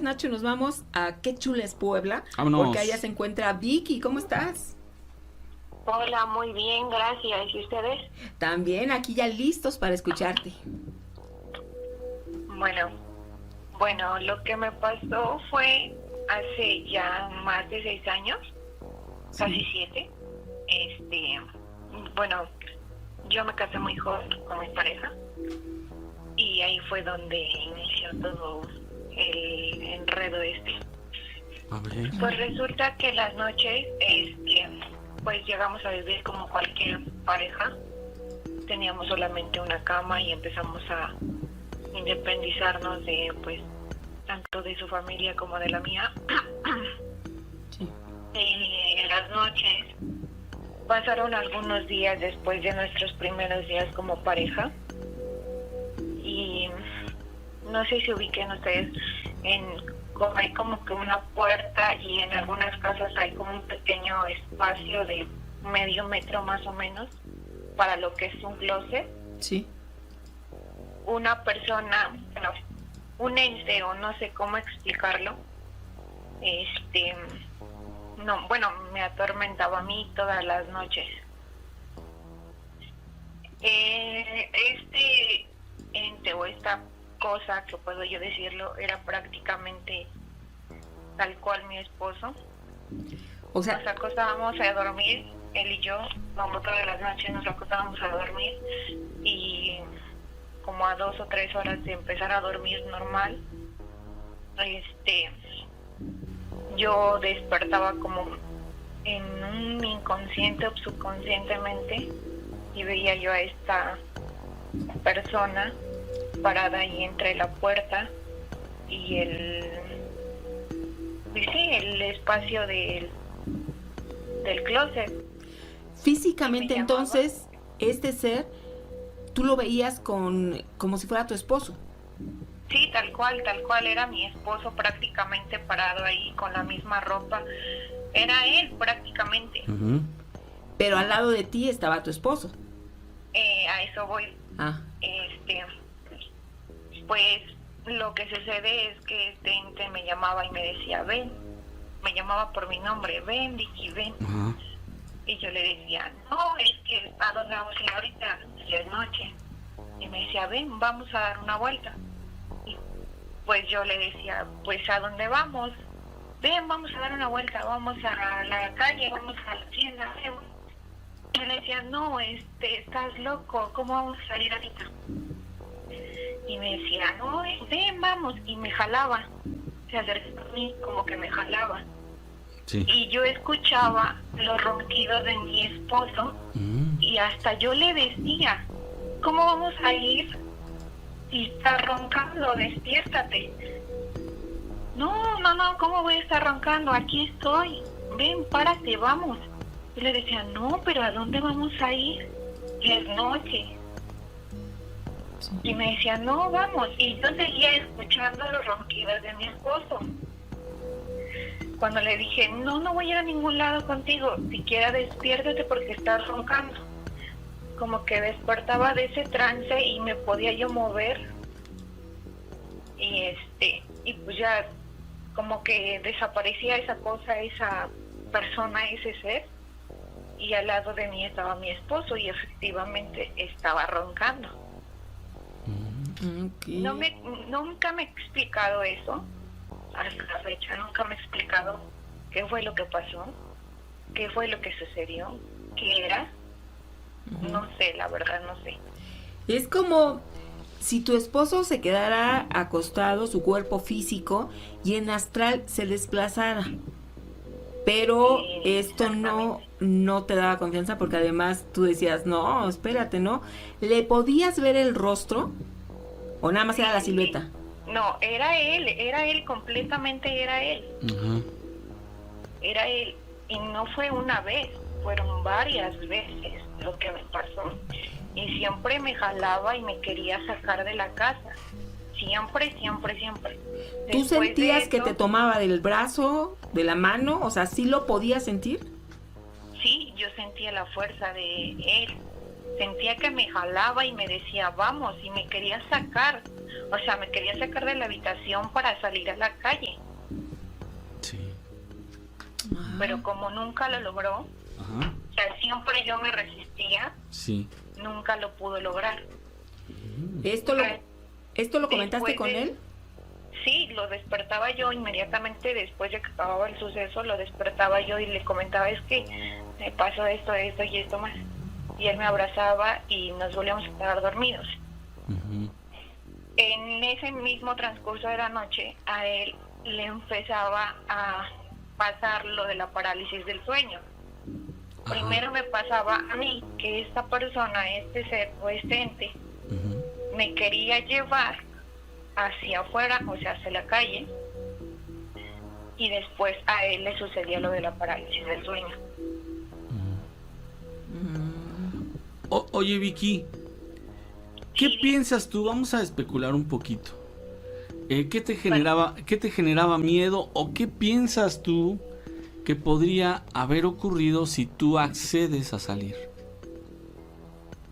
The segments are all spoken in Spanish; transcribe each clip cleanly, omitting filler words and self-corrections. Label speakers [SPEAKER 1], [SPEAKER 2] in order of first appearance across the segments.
[SPEAKER 1] Nacho, nos vamos a Qué Chula es Puebla.
[SPEAKER 2] Vámonos.
[SPEAKER 1] Porque allá se encuentra Vicky. ¿Cómo estás?
[SPEAKER 3] Hola, muy bien, gracias. ¿Y ustedes?
[SPEAKER 1] También aquí ya listos para escucharte.
[SPEAKER 3] Bueno, lo que me pasó fue hace ya más de 6 años, casi 7. Bueno, yo me casé muy joven con mi pareja y ahí fue donde inició todo el enredo
[SPEAKER 2] A ver.
[SPEAKER 3] Pues resulta que las noches, pues llegamos a vivir como cualquier pareja. Teníamos solamente una cama y empezamos a independizarnos de, pues, tanto de su familia como de la mía.
[SPEAKER 1] Sí.
[SPEAKER 3] En las noches pasaron algunos días después de nuestros primeros días como pareja y no sé si ubiquen ustedes hay como que una puerta y en algunas casas hay como un pequeño espacio de medio metro más o menos para lo que es un closet.
[SPEAKER 1] Sí.
[SPEAKER 3] Una persona, bueno, un ente o no sé cómo explicarlo, no, bueno, me atormentaba a mí todas las noches. Este ente o esta cosa, que puedo yo decirlo, era prácticamente tal cual mi esposo.
[SPEAKER 1] O sea,
[SPEAKER 3] Nos acostábamos a dormir, él y yo, como todas las noches nos acostábamos a dormir y como a 2 o 3 horas de empezar a dormir normal, yo despertaba como en un inconsciente o subconscientemente y veía yo a esta persona parada ahí entre la puerta y el espacio del closet.
[SPEAKER 1] físicamente
[SPEAKER 3] Me llamaba.
[SPEAKER 1] entonces, este ser, tú lo veías como si fuera tu esposo.
[SPEAKER 3] Sí, tal cual, era mi esposo prácticamente parado ahí con la misma ropa. Era él prácticamente.
[SPEAKER 2] Ujú.
[SPEAKER 1] Pero al lado de ti estaba tu esposo.
[SPEAKER 3] A eso voy.
[SPEAKER 1] Ah,
[SPEAKER 3] Pues lo que sucede es que este ente me llamaba y me decía, ven. Me llamaba por mi nombre, ven, Vicky, ven.
[SPEAKER 2] Ajá.
[SPEAKER 3] Y yo le decía, no, es que ¿a dónde vamos a ir ahorita? Ya es noche. Y me decía, ven, vamos a dar una vuelta. Y pues yo le decía, pues ¿a dónde vamos? Ven, vamos a dar una vuelta, vamos a la calle, vamos a la tienda. Ven. Yo le decía, no, estás loco, ¿cómo vamos a salir ahorita? Y me decía, no, ven, vamos. Y me jalaba, se acercaba a mí como que me jalaba.
[SPEAKER 2] Sí.
[SPEAKER 3] Y yo escuchaba los ronquidos de mi esposo y hasta yo le decía, ¿cómo vamos a ir si está roncando? Despiértate. No, ¿cómo voy a estar roncando? Aquí estoy. Ven, párate, vamos. Yo le decía, no, pero ¿a dónde vamos a ir? Y es noche.
[SPEAKER 1] sí.
[SPEAKER 3] Y me decía, no, vamos. Y yo seguía escuchando los ronquidos de mi esposo. Cuando le dije, no voy a ir a ningún lado contigo, siquiera despiértate porque estás roncando. Como que despertaba de ese trance y me podía yo mover. Y pues ya como que desaparecía esa cosa, esa persona, ese ser. Y al lado de mí estaba mi esposo y efectivamente estaba roncando.
[SPEAKER 1] Okay.
[SPEAKER 3] Nunca me he explicado eso. Hasta la fecha nunca me he explicado qué fue lo que pasó, qué fue lo que sucedió, qué era. No sé, la verdad no sé.
[SPEAKER 1] Es como si tu esposo se quedara acostado, su cuerpo físico, y en astral se desplazara. Pero
[SPEAKER 3] Sí,
[SPEAKER 1] esto no te daba confianza porque además tú decías, no, espérate, ¿no? ¿Le podías ver el rostro? ¿O nada más era la silueta?
[SPEAKER 3] No, era él, completamente era él.
[SPEAKER 2] Ajá.
[SPEAKER 3] Era él. Y no fue una vez, fueron varias veces lo que me pasó. Y siempre me jalaba y me quería sacar de la casa. Siempre.
[SPEAKER 1] ¿Tú
[SPEAKER 3] Después
[SPEAKER 1] sentías
[SPEAKER 3] de
[SPEAKER 1] que
[SPEAKER 3] eso,
[SPEAKER 1] te tomaba del brazo, de la mano? O sea, ¿sí lo podías sentir?
[SPEAKER 3] Sí, yo sentía la fuerza de él. Sentía que me jalaba y me decía, vamos, y me quería sacar. O sea, me quería sacar de la habitación para salir a la calle.
[SPEAKER 2] Sí.
[SPEAKER 3] Pero como nunca lo logró,
[SPEAKER 2] Ajá.
[SPEAKER 3] o sea, siempre yo me resistía,
[SPEAKER 2] Sí.
[SPEAKER 3] nunca lo pudo lograr.
[SPEAKER 1] ¿Esto lo comentaste
[SPEAKER 3] Después
[SPEAKER 1] con
[SPEAKER 3] de-
[SPEAKER 1] él?
[SPEAKER 3] Sí, lo despertaba yo inmediatamente después de que acababa el suceso, lo despertaba yo y le comentaba, es que me pasó esto y esto más. Y él me abrazaba y nos volvíamos a quedar dormidos.
[SPEAKER 2] Ujú.
[SPEAKER 3] En ese mismo transcurso de la noche, a él le empezaba a pasar lo de la parálisis del sueño.
[SPEAKER 2] Ajá.
[SPEAKER 3] Primero me pasaba a mí que esta persona, este ser o este ente,
[SPEAKER 2] Ujú.
[SPEAKER 3] me quería llevar hacia afuera, o sea, hacia la calle, y después a él le sucedía lo de la parálisis del sueño.
[SPEAKER 2] Oye, Vicky, ¿qué
[SPEAKER 3] Sí.
[SPEAKER 2] piensas tú? Vamos a especular un poquito. ¿Qué te generaba miedo o qué piensas tú que podría haber ocurrido si tú accedes a salir?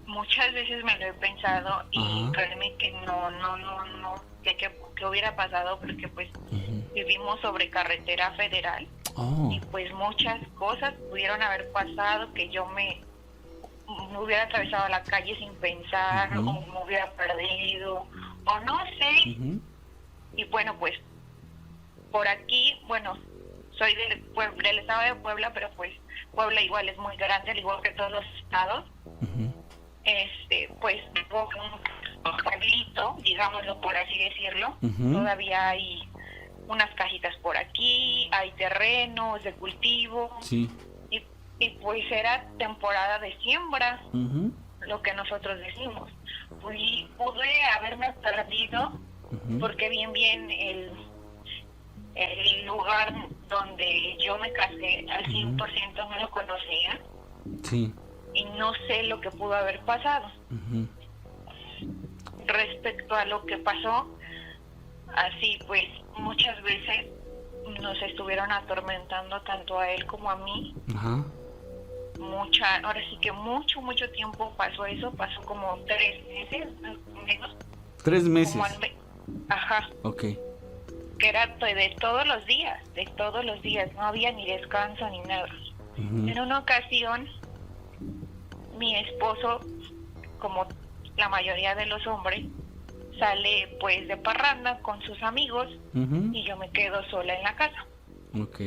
[SPEAKER 3] Muchas veces me lo he pensado y
[SPEAKER 2] Ajá.
[SPEAKER 3] créeme que no sé qué hubiera pasado porque pues
[SPEAKER 2] Ujú.
[SPEAKER 3] vivimos sobre carretera federal
[SPEAKER 2] Oh.
[SPEAKER 3] y pues muchas cosas pudieron haber pasado que yo me hubiera atravesado la calle sin pensar
[SPEAKER 2] Ujú.
[SPEAKER 3] o me hubiera perdido o no sé.
[SPEAKER 2] Ujú.
[SPEAKER 3] Y bueno, pues por aquí, bueno, soy del estado de Puebla, pero pues Puebla igual es muy grande, al igual que todos los estados.
[SPEAKER 2] Ujú.
[SPEAKER 3] Pues vivo en un pueblito, digámoslo por así decirlo.
[SPEAKER 2] Ujú.
[SPEAKER 3] Todavía hay unas cajitas por aquí, hay terrenos de cultivo
[SPEAKER 2] Sí.
[SPEAKER 3] y pues era temporada de siembra,
[SPEAKER 2] Ujú.
[SPEAKER 3] lo que nosotros decimos. Pude haberme perdido
[SPEAKER 2] Ujú.
[SPEAKER 3] porque bien el lugar donde yo me casé al 100% no lo conocía
[SPEAKER 2] Sí.
[SPEAKER 3] y no sé lo que pudo haber pasado.
[SPEAKER 2] Ujú.
[SPEAKER 3] Respecto a lo que pasó, así pues muchas veces nos estuvieron atormentando tanto a él como a mí.
[SPEAKER 2] Ajá.
[SPEAKER 3] Ahora sí que mucho tiempo pasó eso, pasó como 3 meses, más o menos.
[SPEAKER 2] 3 meses.
[SPEAKER 3] Como ajá,
[SPEAKER 2] Ok.
[SPEAKER 3] que era de todos los días, no había ni descanso ni nada.
[SPEAKER 2] Ujú.
[SPEAKER 3] En una ocasión, mi esposo, como la mayoría de los hombres, sale pues de parranda con sus amigos
[SPEAKER 2] Ujú.
[SPEAKER 3] y yo me quedo sola en la casa.
[SPEAKER 2] Ok.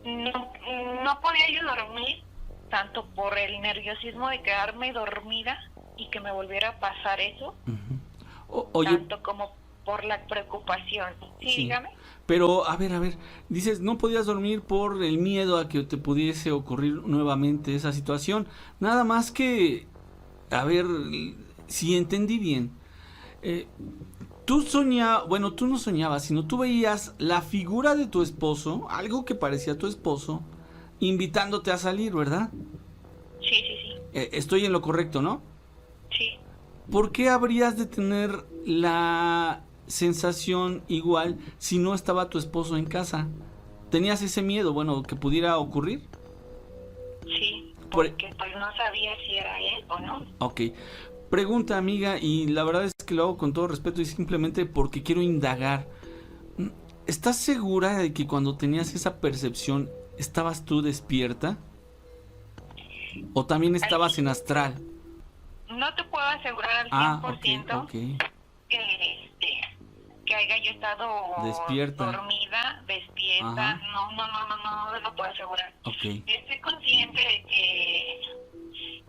[SPEAKER 3] No podía yo dormir, tanto por el nerviosismo de quedarme dormida y que me volviera a pasar eso,
[SPEAKER 2] Ujú. Oye,
[SPEAKER 3] tanto como por la preocupación. Sí,
[SPEAKER 2] sí.
[SPEAKER 3] dígame.
[SPEAKER 2] Pero, a ver, dices, no podías dormir por el miedo a que te pudiese ocurrir nuevamente esa situación. Nada más que, a ver, si entendí bien, tú no soñabas, sino tú veías la figura de tu esposo, algo que parecía a tu esposo, invitándote a salir, ¿verdad?
[SPEAKER 3] Sí.
[SPEAKER 2] Estoy en lo correcto, ¿no?
[SPEAKER 3] Sí.
[SPEAKER 2] ¿Por qué habrías de tener la sensación igual si no estaba tu esposo en casa? ¿Tenías ese miedo, bueno, que pudiera ocurrir?
[SPEAKER 3] Sí,
[SPEAKER 2] Por-
[SPEAKER 3] porque pues no sabía si era él o no.
[SPEAKER 2] Ok. Pregunta, amiga, y la verdad es que lo hago con todo respeto y simplemente porque quiero indagar. ¿Estás segura de que cuando tenías esa percepción estabas tú despierta? ¿O también estabas en astral?
[SPEAKER 3] No te puedo asegurar al 100%
[SPEAKER 2] ok.
[SPEAKER 3] que haya yo estado
[SPEAKER 2] Despierta.
[SPEAKER 3] dormida, despierta.
[SPEAKER 2] Ajá.
[SPEAKER 3] No lo puedo asegurar.
[SPEAKER 2] Ok.
[SPEAKER 3] Estoy consciente de que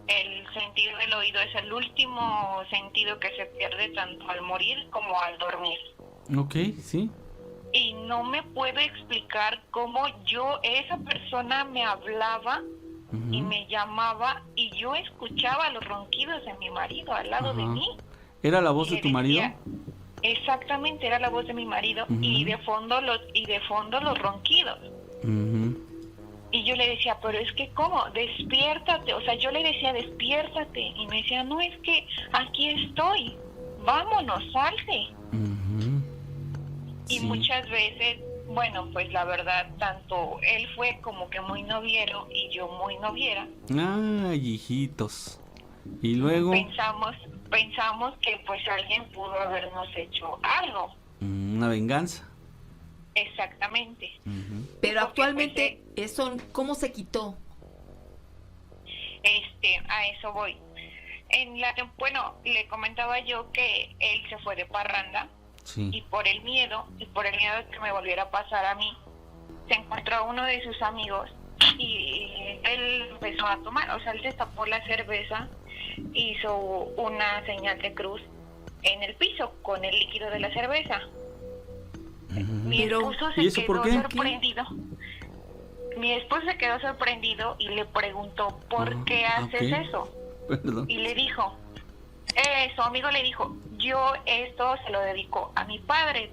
[SPEAKER 3] el sentido del oído es el último sentido que se pierde tanto al morir como al dormir.
[SPEAKER 2] Ok, sí.
[SPEAKER 3] Y no me puedo explicar cómo esa persona me hablaba y
[SPEAKER 2] Ujú.
[SPEAKER 3] me llamaba y yo escuchaba los ronquidos de mi marido al lado de
[SPEAKER 2] Ajá.
[SPEAKER 3] mí.
[SPEAKER 2] ¿Era la voz
[SPEAKER 3] Y
[SPEAKER 2] de
[SPEAKER 3] le
[SPEAKER 2] tu marido?
[SPEAKER 3] decía, exactamente, era la voz de mi marido.
[SPEAKER 2] Ujú.
[SPEAKER 3] y de fondo los ronquidos.
[SPEAKER 2] Ujú.
[SPEAKER 3] Y yo le decía, pero es que ¿cómo? Despiértate. O sea, yo le decía, despiértate. Y me decía, no, es que aquí estoy. Vámonos, salte.
[SPEAKER 2] Ujú.
[SPEAKER 3] Y
[SPEAKER 2] Sí.
[SPEAKER 3] muchas veces, bueno, pues la verdad, tanto él fue como que muy noviero y yo muy noviera.
[SPEAKER 2] Ay, hijitos. Y luego.
[SPEAKER 3] pensamos que pues alguien pudo habernos hecho algo.
[SPEAKER 2] Una venganza.
[SPEAKER 3] Exactamente.
[SPEAKER 2] Ujú.
[SPEAKER 1] Pero
[SPEAKER 3] Porque,
[SPEAKER 1] actualmente eso, ¿cómo se quitó?
[SPEAKER 3] A eso voy. Bueno, le comentaba yo que él se fue de parranda y
[SPEAKER 2] Sí.
[SPEAKER 3] por el miedo de que me volviera a pasar a mí, se encontró a uno de sus amigos y él empezó a tomar, o sea, él destapó la cerveza, hizo una señal de cruz en el piso con el líquido de la cerveza. Mi
[SPEAKER 1] Pero,
[SPEAKER 3] esposo
[SPEAKER 2] ¿y
[SPEAKER 3] se
[SPEAKER 2] eso por
[SPEAKER 3] quedó
[SPEAKER 2] qué?
[SPEAKER 3] sorprendido. Mi esposo se quedó sorprendido y le preguntó, ¿por
[SPEAKER 2] Ah,
[SPEAKER 3] qué haces
[SPEAKER 2] ok.
[SPEAKER 3] eso?
[SPEAKER 2] Perdón.
[SPEAKER 3] Y le dijo, su amigo le dijo, yo esto se lo dedico a mi padre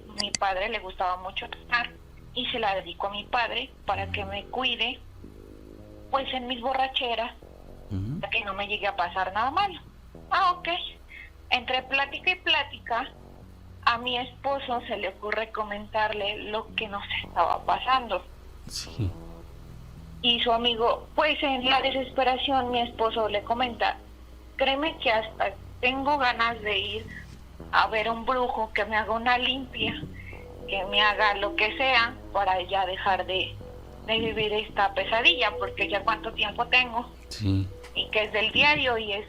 [SPEAKER 3] le gustaba mucho tomar y se la dedico a mi padre para que me cuide pues en mis borracheras,
[SPEAKER 2] Ujú.
[SPEAKER 3] para que no me llegue a pasar nada malo. Ah, ok. Entre plática y plática, a mi esposo se le ocurre comentarle lo que nos estaba pasando.
[SPEAKER 2] Sí.
[SPEAKER 3] Y su amigo, pues en la desesperación, mi esposo le comenta, créeme que hasta tengo ganas de ir a ver a un brujo que me haga una limpia, que me haga lo que sea para ya dejar de vivir esta pesadilla, porque ya cuánto tiempo tengo
[SPEAKER 2] Sí.
[SPEAKER 3] y que es del diario y es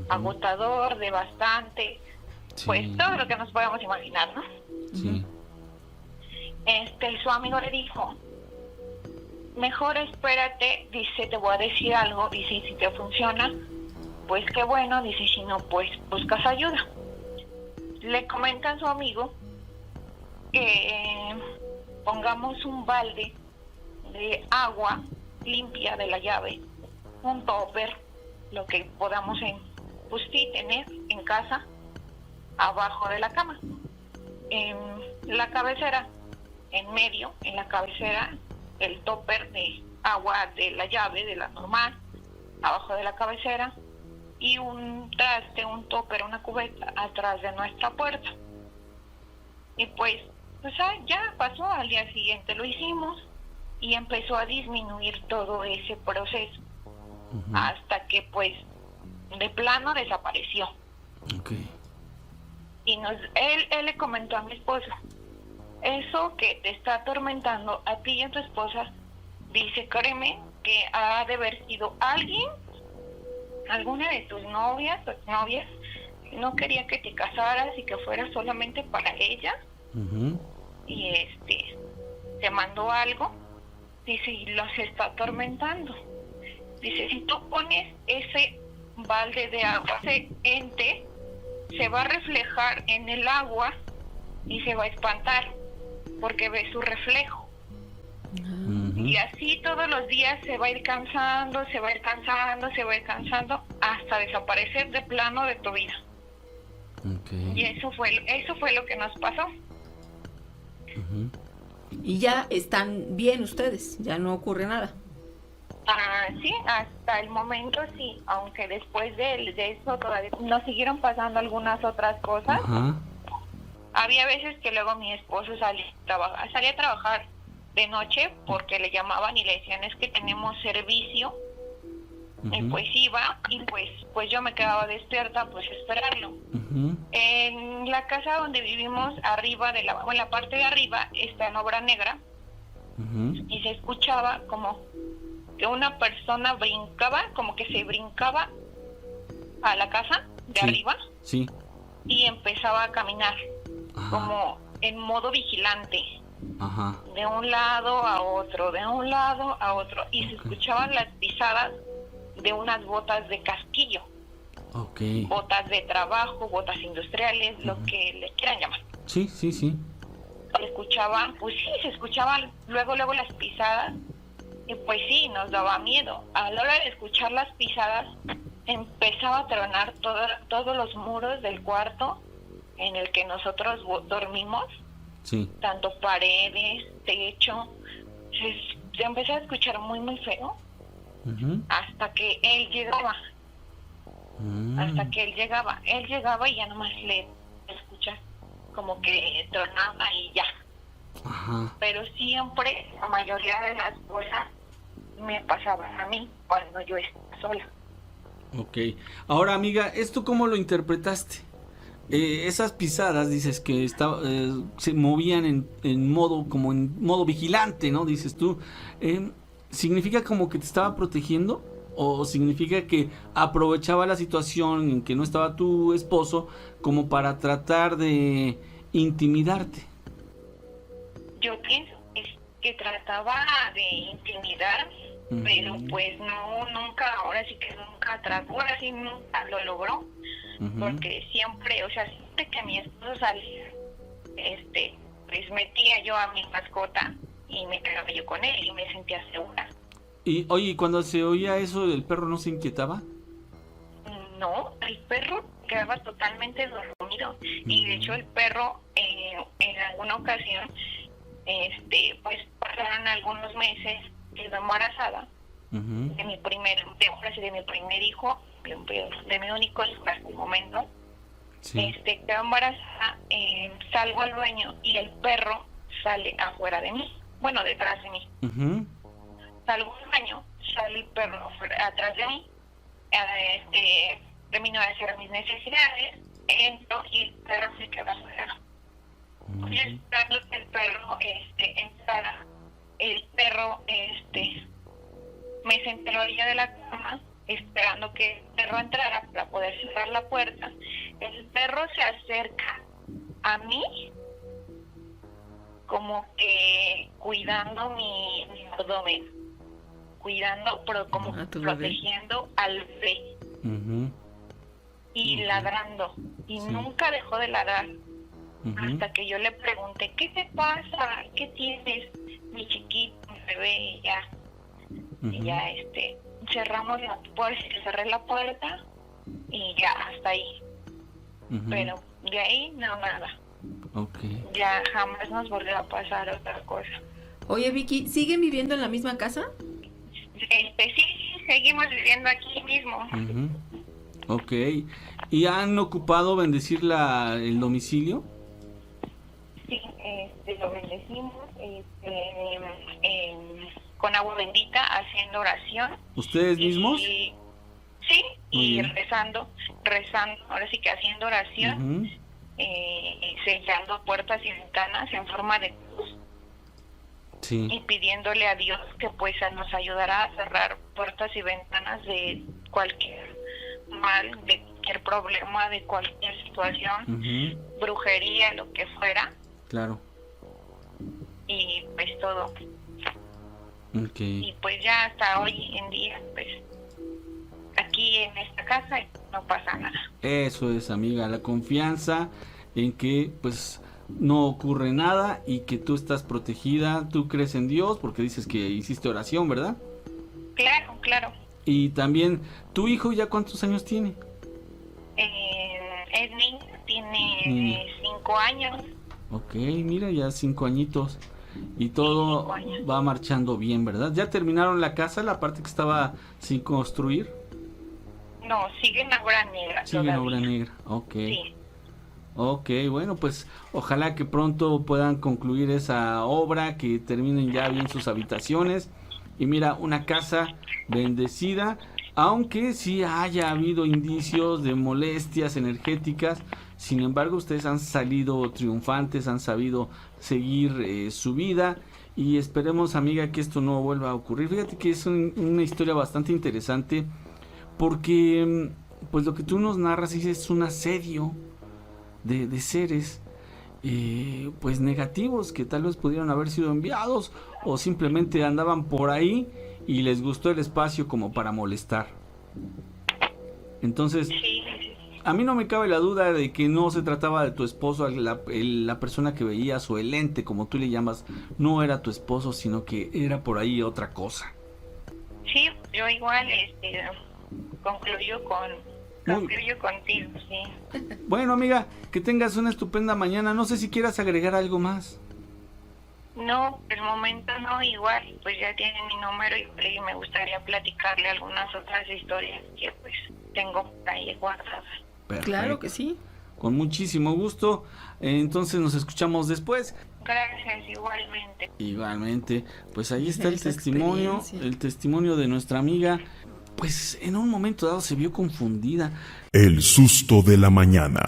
[SPEAKER 3] agotador, devastante,
[SPEAKER 2] Sí.
[SPEAKER 3] pues todo lo que nos podemos imaginar, ¿no?
[SPEAKER 2] Sí.
[SPEAKER 3] Su amigo le dijo, mejor espérate, dice, te voy a decir algo, dice, si te funciona, pues qué bueno, dice, si no, pues buscas ayuda. Le comenta a su amigo que pongamos un balde de agua limpia de la llave, un topper, lo que podamos pues sí, tener en casa, abajo de la cama. En la cabecera, en medio, en la cabecera, el topper de agua de la llave, de la normal, abajo de la cabecera, y un traste, un topper, una cubeta atrás de nuestra puerta. Y pues ya pasó, al día siguiente lo hicimos y empezó a disminuir todo ese proceso, hasta que pues de plano desapareció.
[SPEAKER 2] Ok.
[SPEAKER 3] Y él le comentó a mi esposo, eso que te está atormentando a ti y a tu esposa, dice, créeme que ha de haber sido alguna de tus novias o exnovias, no quería que te casaras y que fuera solamente para ella,
[SPEAKER 2] Ujú.
[SPEAKER 3] y te mandó algo, dice, y los está atormentando. Dice, si tú pones ese balde de agua, ese ente se va a reflejar en el agua y se va a espantar porque ve su reflejo.
[SPEAKER 2] Ujú.
[SPEAKER 3] Y así todos los días se va a ir cansando, se va a ir cansando, se va a ir cansando hasta desaparecer de plano de tu vida.
[SPEAKER 2] Ok.
[SPEAKER 3] Y eso fue lo que nos pasó.
[SPEAKER 2] Ujú.
[SPEAKER 1] Y ya están bien ustedes, ya no ocurre nada.
[SPEAKER 3] Sí, hasta el momento sí, aunque después de eso todavía nos siguieron pasando algunas otras cosas.
[SPEAKER 2] Ajá.
[SPEAKER 3] Había veces que luego mi esposo salía a trabajar de noche porque le llamaban y le decían, es que tenemos servicio. Y pues iba y pues yo me quedaba despierta pues esperarlo.
[SPEAKER 2] Ujú.
[SPEAKER 3] En la casa donde vivimos arriba en la parte de arriba está en obra negra
[SPEAKER 2] Ujú.
[SPEAKER 3] y se escuchaba como que una persona brincaba, como que se brincaba a la casa de
[SPEAKER 2] Sí.
[SPEAKER 3] arriba
[SPEAKER 2] Sí.
[SPEAKER 3] y empezaba a caminar
[SPEAKER 2] Ajá.
[SPEAKER 3] como en modo vigilante,
[SPEAKER 2] Ajá.
[SPEAKER 3] de un lado a otro, de un lado a otro, y se
[SPEAKER 2] Ok.
[SPEAKER 3] escuchaban las pisadas de unas botas de casquillo,
[SPEAKER 2] Ok.
[SPEAKER 3] botas de trabajo, botas industriales, lo que le quieran llamar.
[SPEAKER 2] Sí, sí, sí.
[SPEAKER 3] Se escuchaban luego las pisadas, y pues sí, nos daba miedo. A la hora de escuchar las pisadas, empezaba a tronar todos los muros del cuarto en el que nosotros dormimos,
[SPEAKER 2] Sí.
[SPEAKER 3] tanto paredes, techo. Se empezó a escuchar muy, muy feo,
[SPEAKER 2] Ujú.
[SPEAKER 3] hasta que él llegaba. Él llegaba y ya nomás le escuchas como que tronaba y ya.
[SPEAKER 2] Ajá.
[SPEAKER 3] Pero siempre, la mayoría de las cosas me pasaban a mí cuando yo estaba sola.
[SPEAKER 2] Ok. Ahora, amiga, ¿esto cómo lo interpretaste? Esas pisadas, dices que se movían en modo, como en modo vigilante, ¿no? Dices tú. ¿Significa como que te estaba protegiendo? ¿O significa que aprovechaba la situación en que no estaba tu esposo como para tratar de intimidarte?
[SPEAKER 3] Yo pienso que trataba de intimidar, pero pues no, nunca, ahora sí que nunca trató, ahora sí nunca lo logró, porque siempre, o sea, siempre que mi esposo salía, pues metía yo a mi mascota y me quedaba yo con él y me sentía segura.
[SPEAKER 2] Y oye, cuando se oía eso, ¿el perro no se inquietaba?
[SPEAKER 3] No, el perro quedaba totalmente dormido y de hecho el perro en alguna ocasión, pues pasaron algunos meses, quedó embarazada de mi primer hijo, de mi único hijo hasta el momento.
[SPEAKER 2] Sí.
[SPEAKER 3] Quedó embarazada, salgo al baño y el perro sale afuera de mí, bueno, detrás de mí. Salgo al baño, sale el perro atrás de mí, termino de hacer mis necesidades, entro y el perro se queda afuera. Y esperando que el perro entrara, el perro me senté a la orilla de la cama esperando que el perro entrara para poder cerrar la puerta. El perro se acerca a mí como que cuidando mi abdomen, pero como protegiendo al bebé. Y ladrando, y nunca dejó de ladrar. Hasta que yo le pregunté, ¿qué te pasa? ¿Qué tienes, mi chiquito, mi bebé? Y ya, cerramos la puerta, cerré la puerta y ya, hasta ahí. Pero de ahí no, nada.
[SPEAKER 2] Okay.
[SPEAKER 3] Ya jamás nos volvió a pasar otra cosa.
[SPEAKER 1] Oye, Vicky, ¿siguen viviendo en la misma casa?
[SPEAKER 3] Sí, seguimos viviendo aquí mismo.
[SPEAKER 2] Ok. ¿Y han ocupado bendecir el domicilio?
[SPEAKER 3] Sí, lo bendecimos con agua bendita, haciendo oración.
[SPEAKER 2] ¿Ustedes mismos?
[SPEAKER 3] Sí, y rezando, ahora sí que haciendo oración, sellando puertas y ventanas en forma de cruz.
[SPEAKER 2] Sí.
[SPEAKER 3] Y pidiéndole a Dios que pues nos ayudará a cerrar puertas y ventanas de cualquier mal, de cualquier problema, de cualquier situación, brujería, lo que fuera.
[SPEAKER 2] Claro.
[SPEAKER 3] Y pues todo.
[SPEAKER 2] Okay.
[SPEAKER 3] Y pues ya hasta hoy en día, pues aquí en esta casa no pasa nada.
[SPEAKER 2] Eso es, amiga, la confianza en que pues no ocurre nada y que tú estás protegida. Tú crees en Dios porque dices que hiciste oración, ¿verdad?
[SPEAKER 3] Claro.
[SPEAKER 2] Y también, ¿tu hijo ya cuántos años tiene?
[SPEAKER 3] Es niño, tiene 5 años.
[SPEAKER 2] Ok, mira, ya 5 añitos. Y todo va marchando bien, ¿verdad? ¿Ya terminaron la casa, la parte que estaba sin construir?
[SPEAKER 3] No, sigue en obra negra.
[SPEAKER 2] Sigue en obra negra, ok.
[SPEAKER 3] Sí.
[SPEAKER 2] Ok, bueno, pues ojalá que pronto puedan concluir esa obra, que terminen ya bien sus habitaciones. Y mira, una casa bendecida, aunque sí haya habido indicios de molestias energéticas. Sin embargo, ustedes han salido triunfantes, han sabido seguir su vida y esperemos, amiga, que esto no vuelva a ocurrir. Fíjate que es una historia bastante interesante porque pues lo que tú nos narras es un asedio de seres pues negativos que tal vez pudieron haber sido enviados o simplemente andaban por ahí y les gustó el espacio como para molestar. Entonces, a mí no me cabe la duda de que no se trataba de tu esposo, la persona que veías o el ente, como tú le llamas, no era tu esposo, sino que era por ahí otra cosa.
[SPEAKER 3] Sí, yo igual concluyo contigo, sí.
[SPEAKER 2] Bueno, amiga, que tengas una estupenda mañana. No sé si quieras agregar algo más.
[SPEAKER 3] No, por el momento no, igual, pues ya tienen mi número y me gustaría platicarle algunas otras historias que pues tengo ahí guardadas.
[SPEAKER 2] Perfecto.
[SPEAKER 1] Claro que sí.
[SPEAKER 2] Con muchísimo gusto. Entonces nos escuchamos después.
[SPEAKER 3] Gracias, igualmente.
[SPEAKER 2] Igualmente, pues ahí está el testimonio de nuestra amiga. pues en un momento dado se vio confundida.
[SPEAKER 4] El susto de la mañana.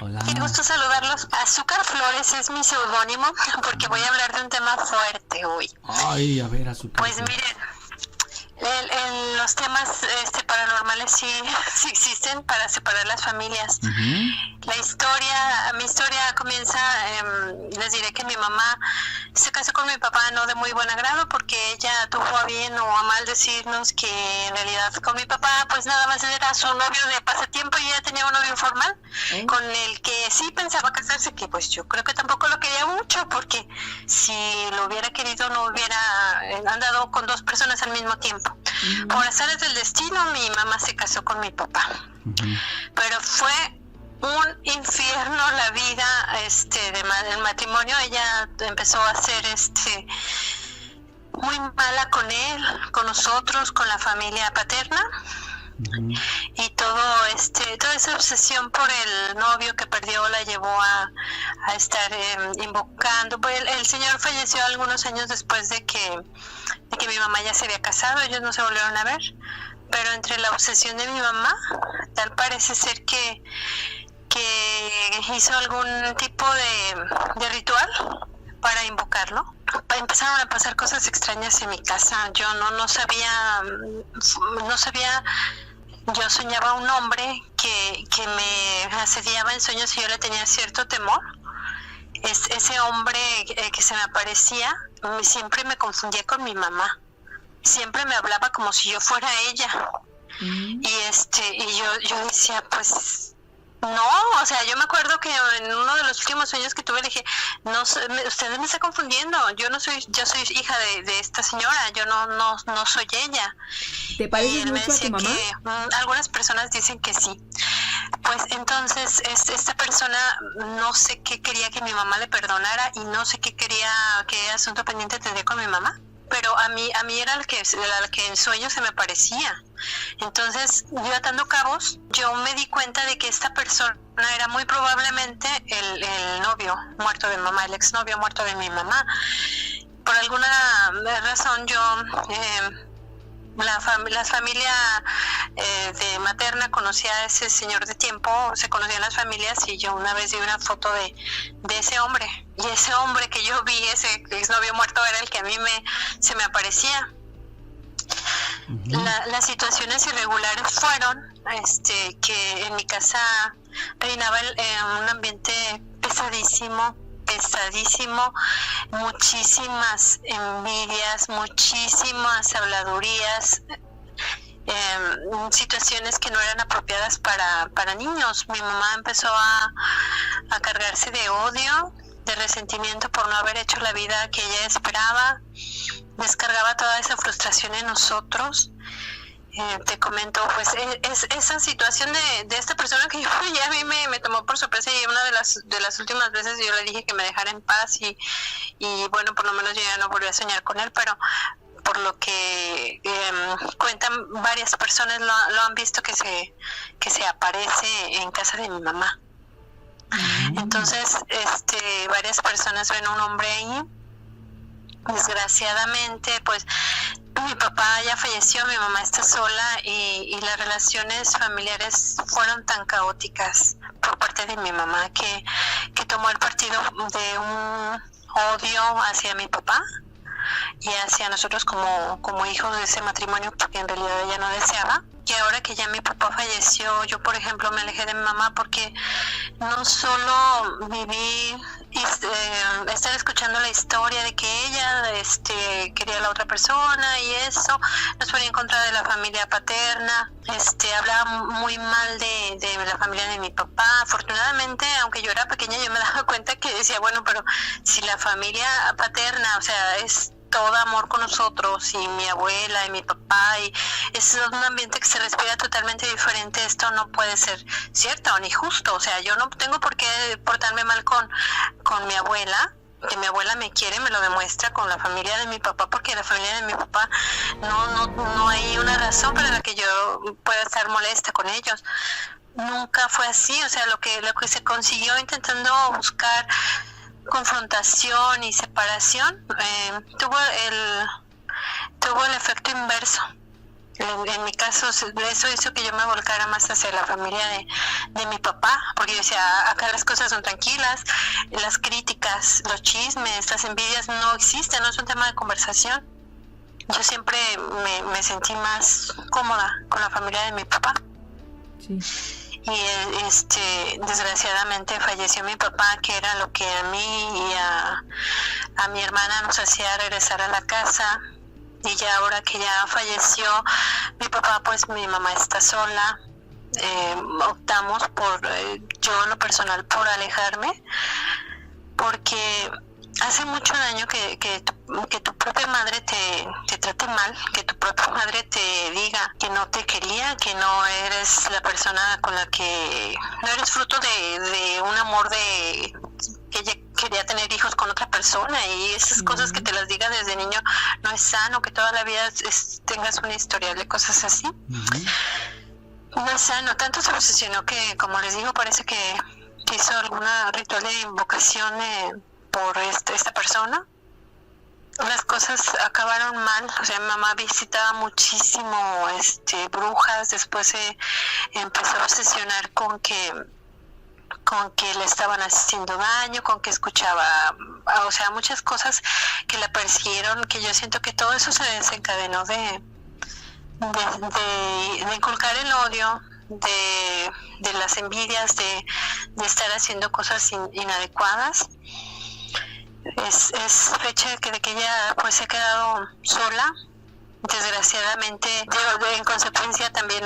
[SPEAKER 2] Hola.
[SPEAKER 5] Qué gusto saludarlos. Azúcar Flores es mi seudónimo porque voy a hablar de un tema fuerte hoy.
[SPEAKER 2] Ay, a ver, Azúcar.
[SPEAKER 5] Pues miren, los temas paranormales sí existen para separar las familias.
[SPEAKER 2] Uh-huh.
[SPEAKER 5] Mi historia comienza, les diré que mi mamá se casó con mi papá no de muy buen agrado porque ella tuvo a bien o a mal decirnos que en realidad con mi papá pues nada más era su novio de pasatiempo y ella tenía un novio informal con el que sí pensaba casarse, que pues yo creo que tampoco lo quería mucho porque si lo hubiera querido no hubiera andado con dos personas al mismo tiempo. Uh-huh. Por azares del destino mi mamá se casó con mi papá. Uh-huh. Pero fue un infierno la vida del matrimonio. Ella empezó a ser muy mala con él, con nosotros, con la familia paterna. Uh-huh. Y toda esa obsesión por el novio que perdió la llevó a estar invocando. Pues el señor falleció algunos años después de que mi mamá ya se había casado. Ellos no se volvieron a ver, pero entre la obsesión de mi mamá, tal parece ser que hizo algún tipo de ritual para invocarlo. Empezaron a pasar cosas extrañas en mi casa. Yo no sabía, yo soñaba un hombre que me asediaba en sueños y yo le tenía cierto temor. Ese hombre que se me aparecía siempre me confundía con mi mamá. Siempre me hablaba como si yo fuera ella. Mm. Y yo decía, pues no, o sea, yo me acuerdo que en uno de los últimos sueños que tuve le dije, no, usted me está confundiendo, yo soy hija de esta señora, yo no soy ella.
[SPEAKER 1] ¿Te pareces mucho a tu mamá?
[SPEAKER 5] Que, algunas personas dicen que sí. Pues entonces esta persona no sé qué quería que mi mamá le perdonara y no sé qué asunto pendiente tendría con mi mamá. Pero a mí era el que en sueños se me parecía. Entonces, yo atando cabos, yo me di cuenta de que esta persona era muy probablemente el novio muerto de mi mamá, el exnovio muerto de mi mamá. Por alguna razón la familia de materna conocía a ese señor de tiempo, se conocían las familias y yo una vez vi una foto de ese hombre y ese hombre que yo vi, ese exnovio muerto era el que a mí se me aparecía. Uh-huh. Las situaciones irregulares fueron que en mi casa reinaba un ambiente pesadísimo, muchísimas envidias, muchísimas habladurías, situaciones que no eran apropiadas para niños. Mi mamá empezó a cargarse de odio, de resentimiento por no haber hecho la vida que ella esperaba, descargaba toda esa frustración en nosotros. Te comento, pues esa situación de esta persona que ya a mí me tomó por sorpresa y una de las últimas veces yo le dije que me dejara en paz y bueno, por lo menos yo ya no volví a soñar con él, pero por lo que cuentan varias personas lo han visto que se aparece en casa de mi mamá. Entonces varias personas ven un hombre ahí. Desgraciadamente pues mi papá ya falleció, mi mamá está sola y las relaciones familiares fueron tan caóticas por parte de mi mamá que tomó el partido de un odio hacia mi papá y hacia nosotros como hijos de ese matrimonio, porque en realidad ella no deseaba. Y ahora que ya mi papá falleció, yo por ejemplo me alejé de mi mamá porque no solo viví estar escuchando la historia de que ella quería a la otra persona y eso nos ponía en contra de la familia paterna, hablaba muy mal de la familia de mi papá. Afortunadamente, aunque yo era pequeña, yo me daba cuenta que decía, bueno, pero si la familia paterna, o sea, es todo amor con nosotros y mi abuela y mi papá y es un ambiente que se respira totalmente diferente, esto no puede ser cierto ni justo. O sea, yo no tengo por qué portarme mal con mi abuela, que mi abuela me quiere, me lo demuestra con la familia de mi papá, porque la familia de mi papá no hay una razón para la que yo pueda estar molesta con ellos. Nunca fue así. O sea, lo que se consiguió intentando buscar confrontación y separación tuvo el efecto inverso. En mi caso, eso hizo que yo me volcara más hacia la familia de mi papá, porque yo decía, acá las cosas son tranquilas, las críticas, los chismes, las envidias no existen, no es un tema de conversación. Yo siempre me sentí más cómoda con la familia de mi papá.
[SPEAKER 1] Sí.
[SPEAKER 5] Y desgraciadamente falleció mi papá, que era lo que a mí y a mi hermana nos hacía regresar a la casa. Y ya ahora que ya falleció mi papá, pues mi mamá está sola. Optamos yo en lo personal, por alejarme, porque hace mucho daño que tu propia madre te trate mal, que tu propia madre te diga que no te quería, que no eres la persona con la que no eres fruto de un amor que ella quería tener hijos con otra persona, y esas cosas que te las diga desde niño no es sano, que toda la vida tengas un historial de cosas así. No es sano. Tanto se obsesionó que, como les digo, parece que hizo alguna ritual de invocación por esta persona. Las cosas acabaron mal. O sea, mi mamá visitaba muchísimo brujas. Después se empezó a obsesionar con que le estaban haciendo daño, con que escuchaba, o sea, muchas cosas que la persiguieron, que yo siento que todo eso se desencadenó de inculcar el odio, de las envidias, de estar haciendo cosas inadecuadas. Es fecha de que ella pues se ha quedado sola, desgraciadamente, en consecuencia también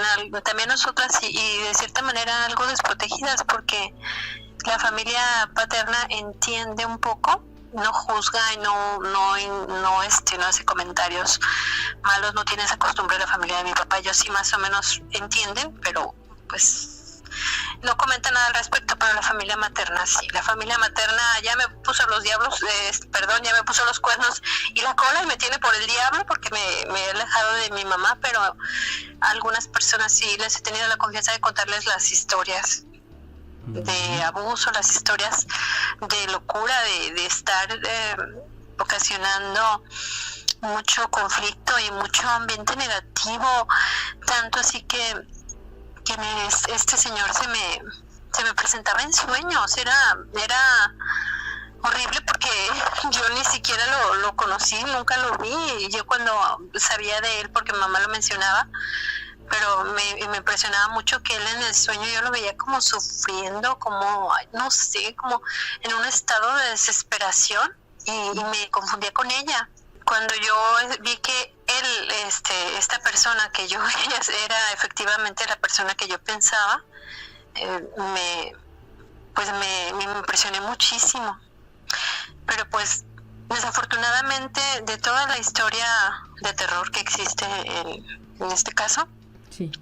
[SPEAKER 5] nosotras y de cierta manera algo desprotegidas, porque la familia paterna entiende un poco, no juzga y no hace comentarios malos, no tiene esa costumbre la familia de mi papá. Ellos sí más o menos entienden, pero pues no comenta nada al respecto, pero la familia materna sí. La familia materna ya me puso los diablos, ya me puso los cuernos y la cola y me tiene por el diablo porque me he alejado de mi mamá, pero a algunas personas sí les he tenido la confianza de contarles las historias de abuso, las historias de locura, de estar ocasionando mucho conflicto y mucho ambiente negativo, tanto así que este señor se me presentaba en sueños. Era horrible porque yo ni siquiera lo conocí, nunca lo vi, y yo cuando sabía de él porque mi mamá lo mencionaba, pero me impresionaba mucho que él en el sueño yo lo veía como sufriendo, como, no sé, como en un estado de desesperación, y me confundía con ella. Cuando yo vi que él, esta persona que yo veía era efectivamente la persona que yo pensaba, me impresioné muchísimo. Pero pues desafortunadamente de toda la historia de terror que existe en este caso,
[SPEAKER 1] sí,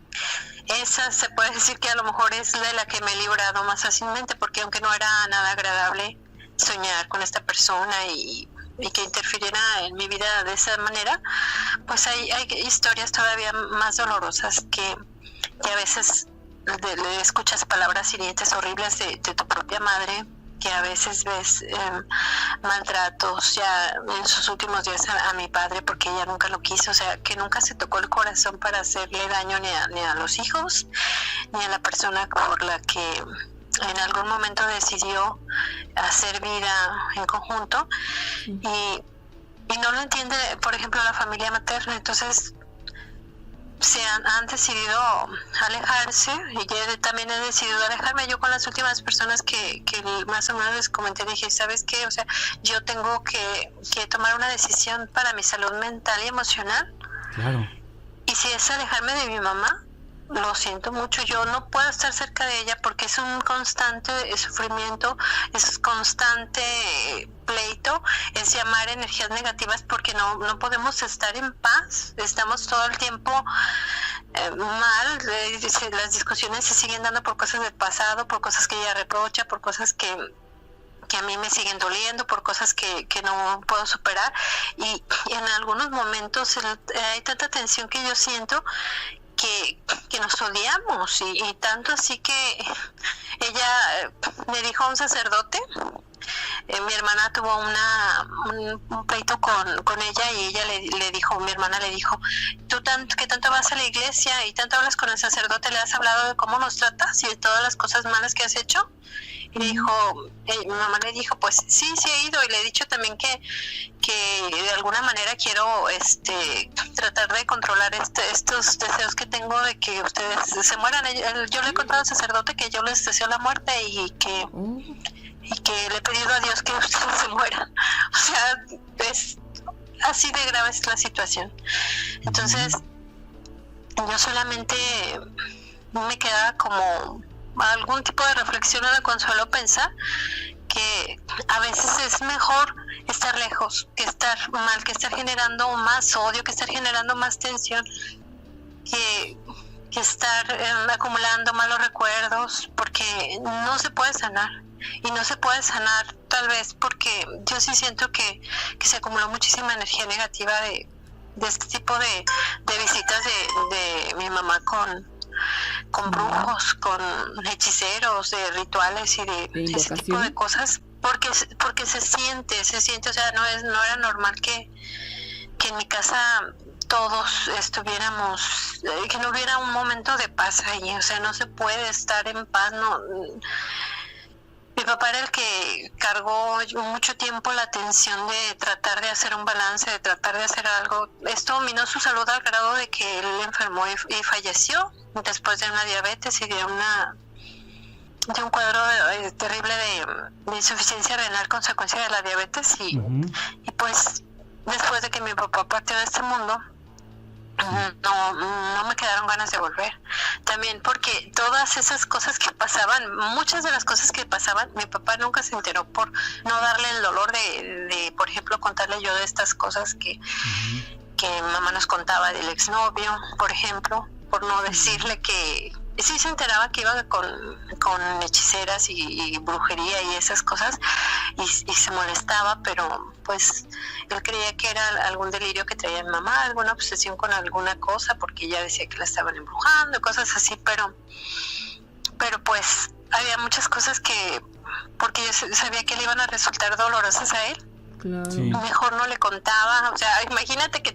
[SPEAKER 5] esa se puede decir que a lo mejor es de la que me he librado más fácilmente, porque aunque no era nada agradable soñar con esta persona y que interfiriera en mi vida de esa manera, pues hay historias todavía más dolorosas que a veces le escuchas palabras hirientes horribles de tu propia madre, que a veces ves maltratos ya en sus últimos días a mi padre, porque ella nunca lo quiso, o sea, que nunca se tocó el corazón para hacerle daño ni a los hijos, ni a la persona por la que en algún momento decidió hacer vida en conjunto, y no lo entiende, por ejemplo, la familia materna. Entonces han decidido alejarse, y yo también he decidido alejarme. Yo con las últimas personas que más o menos les comenté, dije, ¿sabes qué? O sea, yo tengo que tomar una decisión para mi salud mental y emocional.
[SPEAKER 2] Claro.
[SPEAKER 5] Y si es alejarme de mi mamá, lo siento mucho, yo no puedo estar cerca de ella porque es un constante sufrimiento, es constante pleito, es llamar energías negativas, porque no podemos estar en paz, estamos todo el tiempo mal, las discusiones se siguen dando por cosas del pasado, por cosas que ella reprocha, por cosas que a mí me siguen doliendo, por cosas que no puedo superar, y en algunos momentos hay tanta tensión que yo siento que que nos odiamos, y tanto así que ella le dijo a un sacerdote. Mi hermana tuvo un pleito con ella, y ella le dijo, mi hermana le dijo, tú que tanto vas a la iglesia y tanto hablas con el sacerdote, ¿le has hablado de cómo nos tratas y de todas las cosas malas que has hecho? Y le dijo, mi mamá le dijo, pues sí he ido, y le he dicho también que de alguna manera quiero tratar de controlar estos deseos que tengo de que ustedes se mueran. Yo le he contado al sacerdote que yo les deseo la muerte, y que le he pedido a Dios que ustedes se mueran. O sea, es así de grave es la situación. Entonces, yo solamente me quedaba como algún tipo de reflexión o de consuelo pensar que a veces es mejor estar lejos que estar mal, que estar generando más odio, que estar generando más tensión, que estar acumulando malos recuerdos, porque no se puede sanar. Y no se puede sanar tal vez porque yo sí siento que se acumuló muchísima energía negativa de este tipo de visitas de mi mamá con brujos, con hechiceros, de rituales y de ese tipo de cosas, porque se siente, o sea, no era normal que en mi casa todos estuviéramos, que no hubiera un momento de paz ahí. O sea, no se puede estar en paz, no. Mi papá era el que cargó mucho tiempo la tensión de tratar de hacer un balance, de tratar de hacer algo. Esto minó su salud al grado de que él enfermó y falleció después de una diabetes y de un cuadro terrible de insuficiencia renal, consecuencia de la diabetes. Y pues después de que mi papá partió de este mundo, no me quedaron ganas de volver. También porque todas esas cosas que pasaban, muchas de las cosas que pasaban, mi papá nunca se enteró por no darle el dolor de por ejemplo, contarle yo de estas cosas que mamá nos contaba del exnovio, por ejemplo, por no decirle que sí se enteraba que iba con hechiceras y brujería y esas cosas, y se molestaba, pero pues él creía que era algún delirio que traía mi mamá, alguna obsesión con alguna cosa, porque ella decía que la estaban embrujando, cosas así, pero pues había muchas cosas que, porque yo sabía que le iban a resultar dolorosas a él.
[SPEAKER 1] Claro.
[SPEAKER 2] Sí.
[SPEAKER 5] Mejor no le contaba. O sea, imagínate que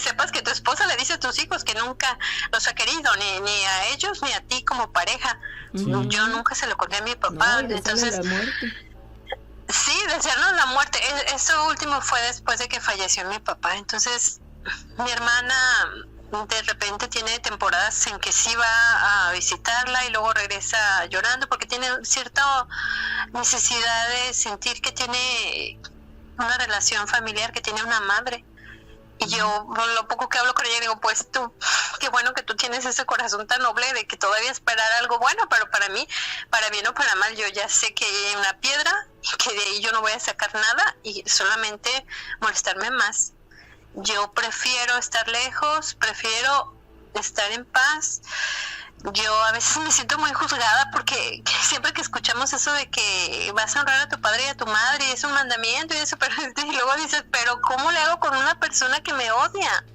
[SPEAKER 5] sepas que tu esposa le dice a tus hijos que nunca los ha querido, ni a ellos ni a ti como pareja.
[SPEAKER 2] Sí.
[SPEAKER 5] Yo nunca se lo conté a mi papá.
[SPEAKER 1] No,
[SPEAKER 5] entonces,
[SPEAKER 1] la muerte.
[SPEAKER 5] sí, desearnos la muerte. Eso último fue después de que falleció mi papá. Entonces, mi hermana de repente tiene temporadas en que sí va a visitarla y luego regresa llorando porque tiene cierta necesidad de sentir que tiene una relación familiar, que tiene una madre. Y yo, lo poco que hablo con ella, digo, pues tú, qué bueno que tú tienes ese corazón tan noble de que todavía esperar algo bueno, pero para mí, para bien o para mal, yo ya sé que hay una piedra y que de ahí yo no voy a sacar nada y solamente molestarme más. Yo prefiero estar lejos, prefiero estar en paz. Yo a veces me siento muy juzgada porque siempre que escuchamos eso de que vas a honrar a tu padre y a tu madre y es un mandamiento y eso, pero y luego dices, pero ¿cómo le hago con una persona que me odia?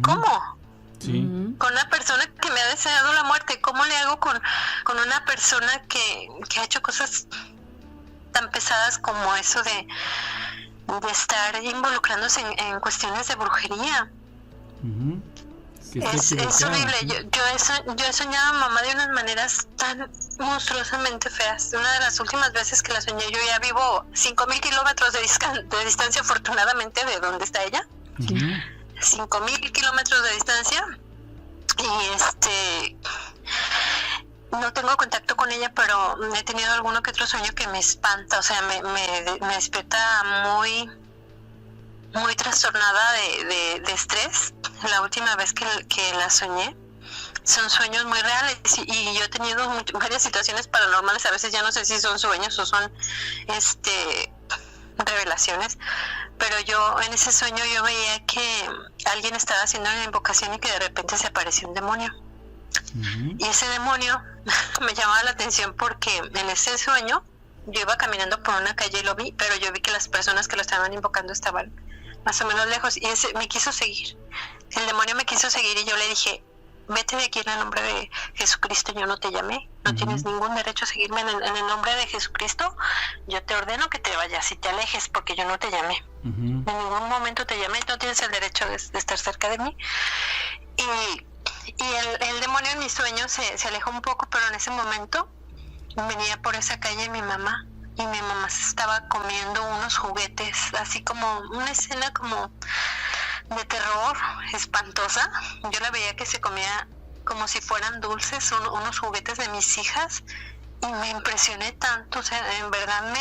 [SPEAKER 5] ¿Cómo?
[SPEAKER 2] Sí.
[SPEAKER 5] Con una persona que me ha deseado la muerte. ¿Cómo le hago con una persona que ha hecho cosas tan pesadas como eso de estar involucrándose en cuestiones de brujería? Es horrible. Yo he soñado a mamá de unas maneras tan monstruosamente feas. Una de las últimas veces que la soñé, yo ya vivo 5,000 kilómetros de distancia, afortunadamente, de donde está ella. 5,000 kilómetros de distancia. Y no tengo contacto con ella, pero he tenido alguno que otro sueño que me espanta. O sea, me despierta muy trastornada de estrés. La última vez que la soñé, son sueños muy reales y yo he tenido varias situaciones paranormales. A veces ya no sé si son sueños o son revelaciones, pero yo en ese sueño yo veía que alguien estaba haciendo una invocación y que de repente se apareció un demonio. Y ese demonio me llamaba la atención porque en ese sueño yo iba caminando por una calle y lo vi, pero yo vi que las personas que lo estaban invocando estaban más o menos lejos y me quiso seguir. El demonio me quiso seguir y yo le dije, vete de aquí en el nombre de Jesucristo, yo no te llamé, no tienes ningún derecho a seguirme en el nombre de Jesucristo, yo te ordeno que te vayas y te alejes porque yo no te llamé, en ningún momento te llamé, no tienes el derecho de estar cerca de mí. Y el demonio en mis sueños se alejó un poco, pero en ese momento venía por esa calle mi mamá, y mi mamá se estaba comiendo unos juguetes, así como una escena como de terror espantosa. Yo la veía que se comía como si fueran dulces, unos juguetes de mis hijas, y me impresioné tanto, o sea, en verdad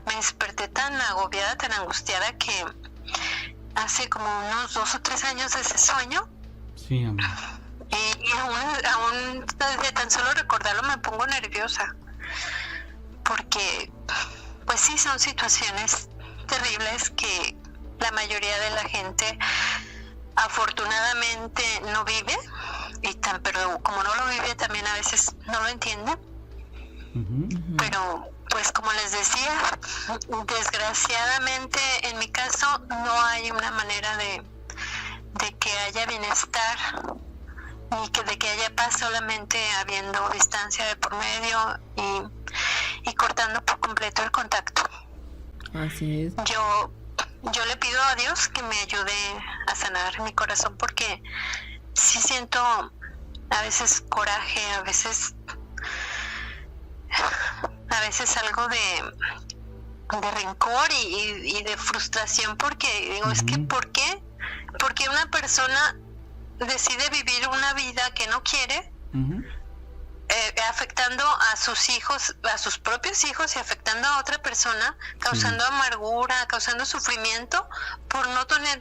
[SPEAKER 5] me desperté tan agobiada, tan angustiada, que hace como unos 2 o 3 años de ese sueño.
[SPEAKER 2] Sí, amor.
[SPEAKER 5] Y aún de tan solo recordarlo me pongo nerviosa, porque pues sí, son situaciones terribles que la mayoría de la gente afortunadamente no vive, pero como no lo vive también a veces no lo entiende. Pero pues como les decía, desgraciadamente en mi caso no hay una manera de que haya bienestar ni de que haya paz, solamente habiendo distancia de por medio y cortando por completo el contacto.
[SPEAKER 1] Así es.
[SPEAKER 5] Yo le pido a Dios que me ayude a sanar mi corazón, porque sí siento a veces coraje, a veces algo de rencor y de frustración, porque digo, es que ¿por qué? Porque una persona decide vivir una vida que no quiere, afectando a sus hijos, a sus propios hijos, y afectando a otra persona, causando amargura, causando sufrimiento, por no tener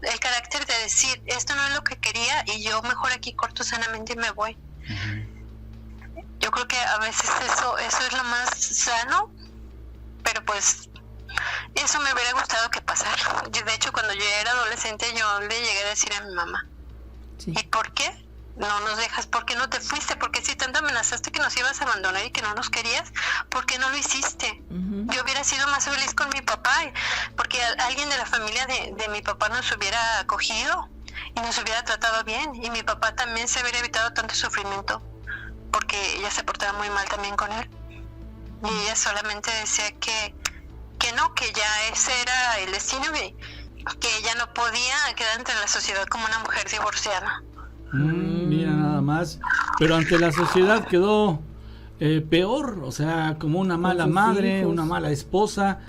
[SPEAKER 5] el carácter de decir, esto no es lo que quería y yo mejor aquí corto sanamente y me voy. Yo creo que a veces eso es lo más sano, pero pues eso me hubiera gustado que pasara. De hecho, cuando yo era adolescente, yo le llegué a decir a mi mamá, ¿y por qué no nos dejas? ¿Por qué no te fuiste? Porque si tanto amenazaste que nos ibas a abandonar y que no nos querías, ¿por qué no lo hiciste? Yo hubiera sido más feliz con mi papá, porque alguien de la familia de mi papá nos hubiera acogido y nos hubiera tratado bien, y mi papá también se hubiera evitado tanto sufrimiento, porque ella se portaba muy mal también con él, y ella solamente decía que no, que ya ese era el destino, que ella no podía quedar entre la sociedad como una mujer divorciada.
[SPEAKER 2] Mira nada más, pero ante la sociedad quedó peor, o sea, como una mala madre, hijos, una mala esposa.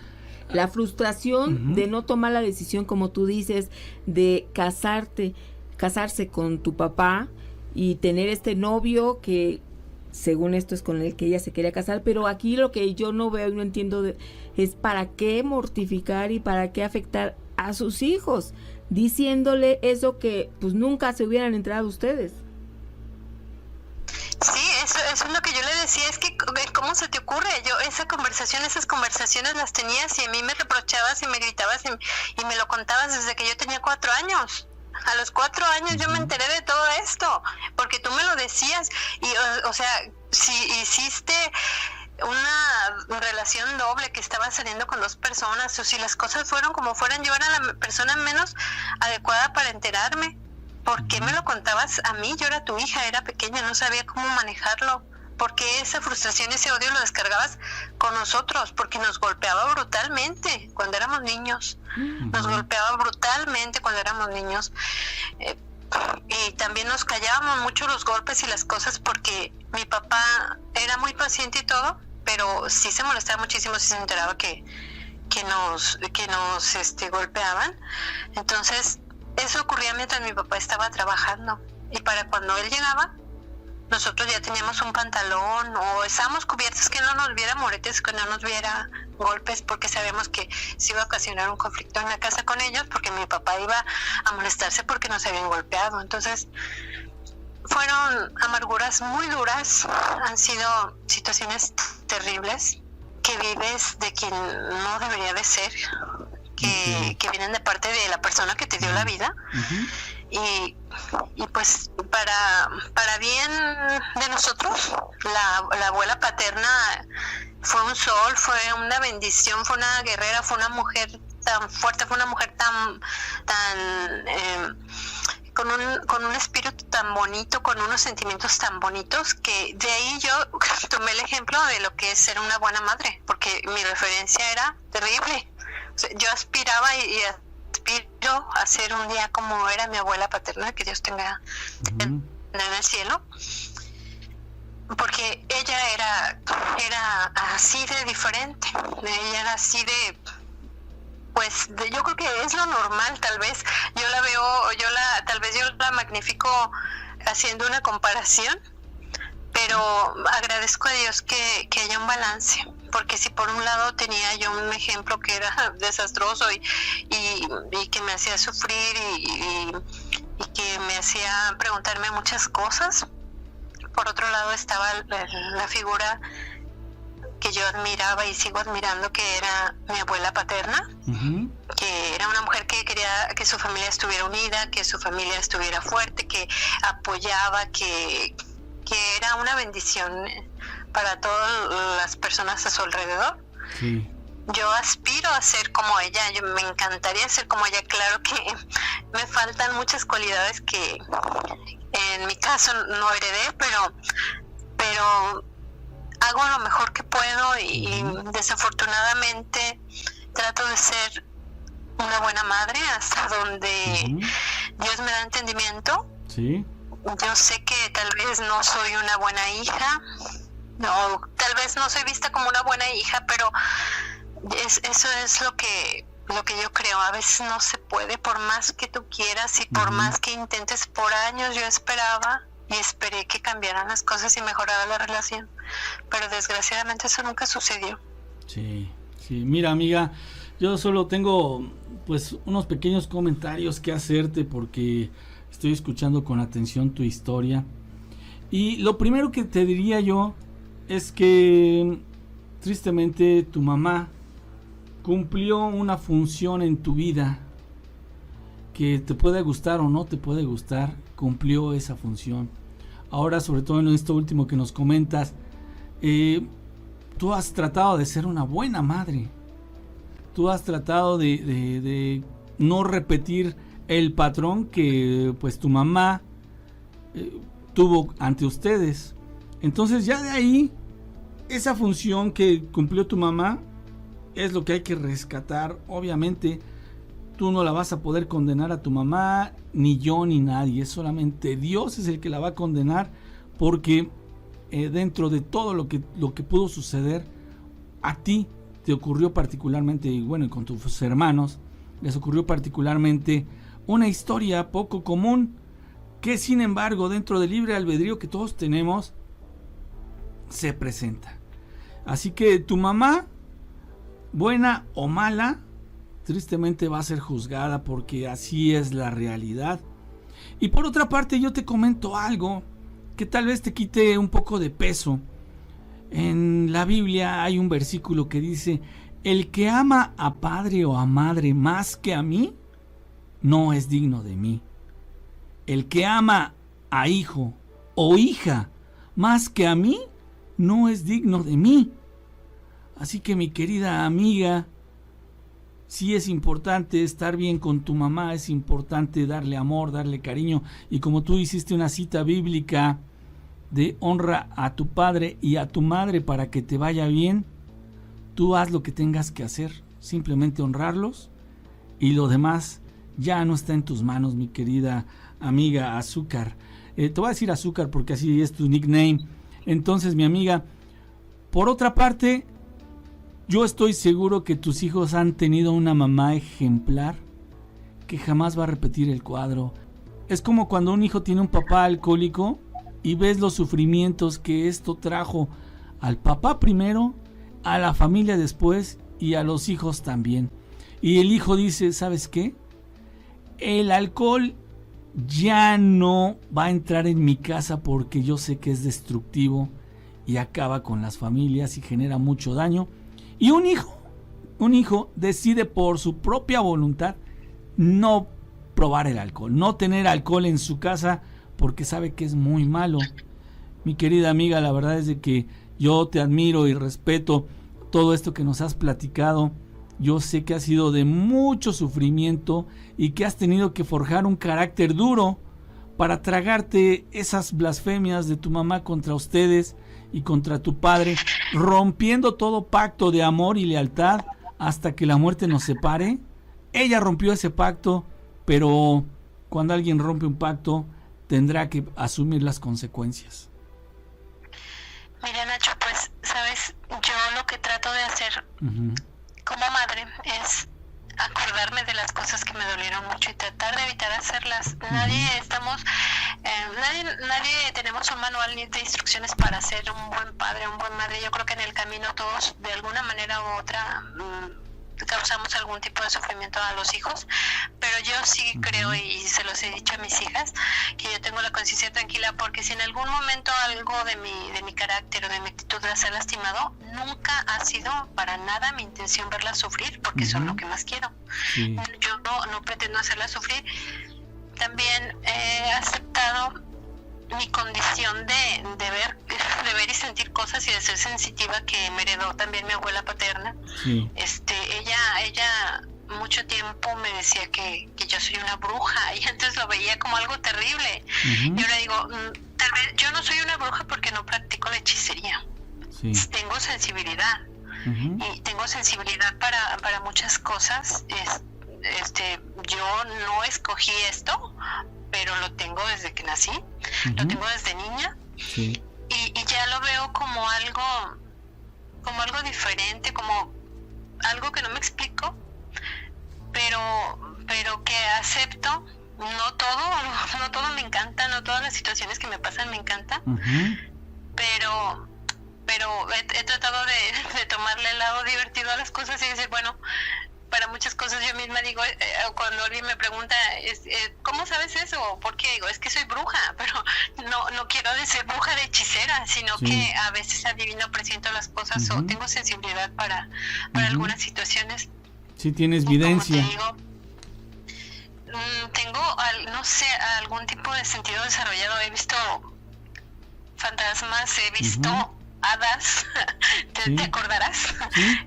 [SPEAKER 1] La frustración de no tomar la decisión, como tú dices, de casarse con tu papá y tener este novio que según esto es con el que ella se quería casar, pero aquí lo que yo no veo y no entiendo es para qué mortificar y para qué afectar a sus hijos, diciéndole eso que pues nunca se hubieran enterado ustedes.
[SPEAKER 5] Sí, eso es lo que yo le decía, es que ¿cómo se te ocurre? Esas conversaciones las tenías y a mí me reprochabas y me gritabas y me lo contabas desde que yo tenía 4 años. A los 4 años yo me enteré de todo esto, porque tú me lo decías, y o sea, si hiciste una relación doble, que estaba saliendo con 2 personas, o si las cosas fueron como fueran, yo era la persona menos adecuada para enterarme. ¿Por qué me lo contabas a mí? Yo era tu hija, era pequeña, no sabía cómo manejarlo. ¿Por qué esa frustración, ese odio lo descargabas con nosotros? Porque nos golpeaba brutalmente cuando éramos niños. Nos golpeaba brutalmente cuando éramos niños. Y también nos callábamos mucho los golpes y las cosas, porque mi papá era muy paciente y todo, pero sí se molestaba muchísimo si se enteraba que nos golpeaban. Entonces, eso ocurría mientras mi papá estaba trabajando. Y para cuando él llegaba, nosotros ya teníamos un pantalón o estábamos cubiertos, que no nos viera moretes, que no nos viera golpes, porque sabíamos que se iba a ocasionar un conflicto en la casa con ellos, porque mi papá iba a molestarse porque nos habían golpeado. Entonces fueron amarguras muy duras, han sido situaciones terribles que vives de quien no debería de ser, que vienen de parte de la persona que te dio la vida. Y pues para bien de nosotros, la abuela paterna fue un sol, fue una bendición, fue una guerrera, fue una mujer tan fuerte, fue una mujer tan con un espíritu tan bonito, con unos sentimientos tan bonitos, que de ahí yo tomé el ejemplo de lo que es ser una buena madre, porque mi referencia era terrible. O sea, yo aspiraba y aspiro a ser un día como era mi abuela paterna, que Dios tenga en el cielo, porque ella era así de diferente, ella era así de, pues yo creo que es lo normal. Tal vez yo la veo, tal vez yo la magnifico haciendo una comparación, pero agradezco a Dios que haya un balance, porque si por un lado tenía yo un ejemplo que era desastroso y que me hacía sufrir y que me hacía preguntarme muchas cosas, por otro lado estaba la figura que yo admiraba y sigo admirando, que era mi abuela paterna, que era una mujer que quería que su familia estuviera unida, que su familia estuviera fuerte, que apoyaba, que era una bendición para todas las personas a su alrededor.
[SPEAKER 2] Sí.
[SPEAKER 5] Yo aspiro a ser como ella, me encantaría ser como ella. Claro que me faltan muchas cualidades que en mi caso no heredé, pero hago lo mejor que puedo y desafortunadamente trato de ser una buena madre hasta donde Dios me da entendimiento.
[SPEAKER 2] Sí.
[SPEAKER 5] Yo sé que tal vez no soy una buena hija, o tal vez no soy vista como una buena hija, pero eso es lo que yo creo. A veces no se puede, por más que tú quieras y por más que intentes. Por años yo esperaba y esperé que cambiaran las cosas y mejorara la relación, pero desgraciadamente eso nunca sucedió.
[SPEAKER 2] Sí, mira, amiga, yo solo tengo pues unos pequeños comentarios que hacerte, porque estoy escuchando con atención tu historia, y lo primero que te diría yo es que tristemente tu mamá cumplió una función en tu vida, que te puede gustar o no te puede gustar, cumplió esa función. Ahora, sobre todo en esto último que nos comentas, tú has tratado de ser una buena madre, tú has tratado de no repetir el patrón que pues tu mamá tuvo ante ustedes. Entonces ya de ahí, esa función que cumplió tu mamá es lo que hay que rescatar. Obviamente tú no la vas a poder condenar a tu mamá, ni yo ni nadie, solamente Dios es el que la va a condenar, porque dentro de todo lo que pudo suceder, a ti te ocurrió particularmente, y bueno, con tus hermanos les ocurrió particularmente una historia poco común, que sin embargo dentro del libre albedrío que todos tenemos se presenta. Así que tu mamá, buena o mala, tristemente va a ser juzgada, porque así es la realidad. Y por otra parte, yo te comento algo que tal vez te quite un poco de peso. En la Biblia hay un versículo que dice: el que ama a padre o a madre más que a mí, no es digno de mí. El que ama a hijo o hija más que a mí, no es digno de mí. Así que, mi querida amiga, sí es importante estar bien con tu mamá, es importante darle amor, darle cariño, y como tú hiciste una cita bíblica de honra a tu padre y a tu madre para que te vaya bien, tú haz lo que tengas que hacer, simplemente honrarlos, y lo demás ya no está en tus manos, mi querida amiga Azúcar. Te voy a decir Azúcar porque así es tu nickname. Entonces, mi amiga, por otra parte, yo estoy seguro que tus hijos han tenido una mamá ejemplar que jamás va a repetir el cuadro. Es como cuando un hijo tiene un papá alcohólico y ves los sufrimientos que esto trajo al papá primero, a la familia después y a los hijos también. Y el hijo dice: ¿sabes qué? El alcohol ya no va a entrar en mi casa porque yo sé que es destructivo y acaba con las familias y genera mucho daño. Y un hijo decide por su propia voluntad no probar el alcohol, no tener alcohol en su casa porque sabe que es muy malo. Mi querida amiga, la verdad es de que yo te admiro y respeto todo esto que nos has platicado. Yo sé que ha sido de mucho sufrimiento y que has tenido que forjar un carácter duro para tragarte esas blasfemias de tu mamá contra ustedes y contra tu padre, rompiendo todo pacto de amor y lealtad hasta que la muerte nos separe? Ella rompió ese pacto, pero cuando alguien rompe un pacto, tendrá que asumir las consecuencias.
[SPEAKER 5] Mira, Nacho, pues, sabes, yo lo que trato de hacer como madre es acordarme de las cosas que me dolieron mucho y tratar de evitar hacerlas. Nadie tenemos un manual ni de instrucciones para ser un buen padre, un buen madre. Yo creo que en el camino todos, de alguna manera u otra, causamos algún tipo de sufrimiento a los hijos, pero yo sí creo, y se los he dicho a mis hijas, que yo tengo la conciencia tranquila, porque si en algún momento algo de mi carácter o de mi actitud las ha lastimado, nunca ha sido para nada mi intención verlas sufrir, porque son lo que más quiero. Yo no pretendo hacerlas sufrir. También he aceptado mi condición de ver y sentir cosas y de ser sensitiva, que me heredó también mi abuela paterna. Ella mucho tiempo me decía que yo soy una bruja, y antes lo veía como algo terrible. Y ahora digo, tal vez yo no soy una bruja porque no practico la hechicería. Tengo sensibilidad, y tengo sensibilidad para muchas cosas. Yo no escogí esto, pero lo tengo desde que nací, lo tengo desde niña, y ya lo veo como algo diferente, como algo que no me explico, pero que acepto. No todo me encanta, no todas las situaciones que me pasan me encantan, pero he tratado de tomarle el lado divertido a las cosas y decir, bueno, para muchas cosas yo misma digo, cuando alguien me pregunta, ¿cómo sabes eso? ¿Por qué? Digo, es que soy bruja, pero no quiero decir bruja de hechicera, sino que a veces adivino, presiento las cosas, o tengo sensibilidad para algunas situaciones.
[SPEAKER 2] Sí, tienes videncia.
[SPEAKER 5] Como te digo, tengo, no sé, algún tipo de sentido desarrollado. He visto fantasmas, he visto hadas, ¿te acordarás?